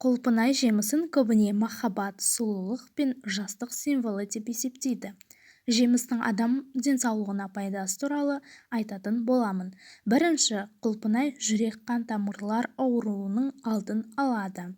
Құлпынай жемісін көбіне махаббат, сұлулық пен жастық символы деп есептейді. Жемістің адам денсаулығына пайдасы туралы айтатын боламын. Бірінші, құлпынай жүрек-қан тамырлар ауруының алдын алады.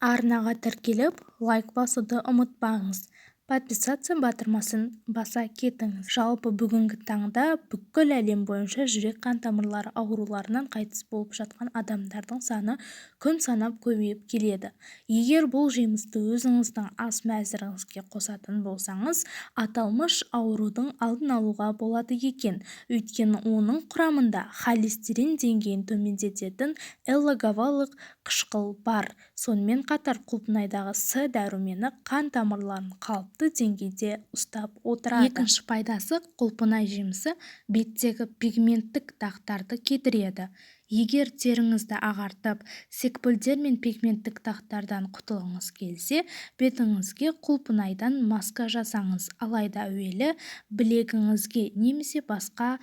Арнаға тіркеліп, лайк басуды ұмытпаңыз. Подписаться батырмасын баса кетіңіз. Жалпы бүгінгі таңда бүкіл әлем бойынша жүрек-қан тамырлары ауруларынан қайтыс болып жатқан адамдардың саны күн санап көбейіп келеді. Егер бұл жемісті өзіңіздің ас мәзіріңізге қосатын болсаңыз, аталмыш аурудың алдын алуға болады екен. Өйткені оның құрамында холестерин деңгейін төмендететін эллогавалық қышқыл бар. Сонымен қатар құлпынайдағы С дәрумені қан тамырларын қалыпты деңгейде ұстап отырады. Екінші пайдасы, құлпынай жемісі беттегі пигменттік дақтарды кетіреді. Егер теріңізді ағартып, секпілдер мен пигменттік дақтардан құтылғыңыз келсе, бетіңізге құлпынайдан маска жасаңыз. Алайда әуелі білегіңізге немесе басқа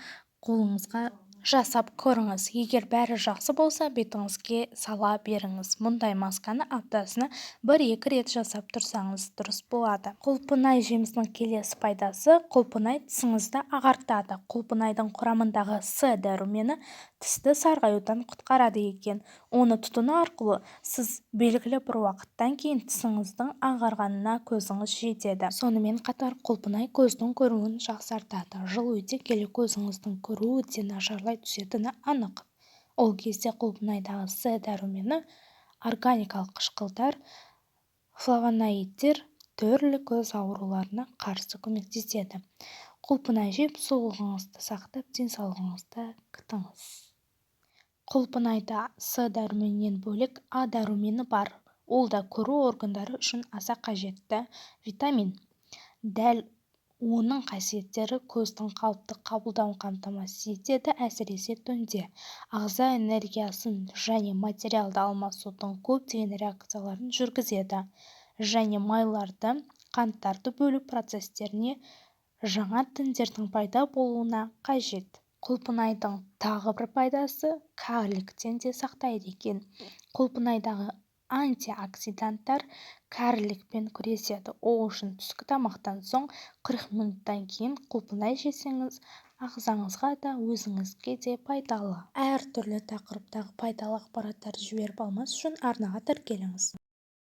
қолыңызға жасап көріңіз. Егер бәрі жақсы болса, бетіңізге сала беріңіз. Мұндай масканы аптасына 1-2 рет жасап тұрсаңыз дұрыс болады. Құлпынай жемісінің келесі пайдасы, құлпынай тісіңізді ағартады. Құлпынайдың құрамындағы С дәрумені тісті сарғаюдан құтқарады екен. Оны тұтыну арқылы сіз белгілі бір уақыттан кейін тісіңіздің ағарғанына көзіңіз жетеді. Сонымен қатар құлпынай көздің көруін жақсартады. Жыл өте келе көзіңіздің көруі де нашарлай түсетіні анық. Ол кезде құлпынайдағы С дәрумені, органикалық қышқылдар, флавоноидтер түрлі көз ауруларына қарсы көмектеседі. Құлпынай жеп, сұлулығыңызды сақтап, денсаулығыңызды күтіңіз. Құлпынайда С дәруменінен бөлек А дәрумені бар. Ол да көру органдары үшін аса қажетті витамин. Дәл оның қасиеттері көздің қалыпты қабылдауын қамтамасыз етеді, әсіресе түнде. Ағза энергиясын және материалды алмасудың көптеген реакцияларын жүргізеді және майларды, қанттарды бөлу процестеріне, жаңа тіндердің пайда болуына қажет. Құлпынайдың тағы бір пайдасы, кәріліктен де сақтайды екен. Құлпынайдағы антиоксиданттар кәрілікпен күреседі. Ол үшін түскі тамақтан соң 40 минуттан кейін құлпынай жесеңіз, ағзаңызға да өзіңізге де пайдалы. Әртүрлі тақырыптағы пайдалы ақпараттарды жіберіп алмас үшін арнаға тіркеліңіз.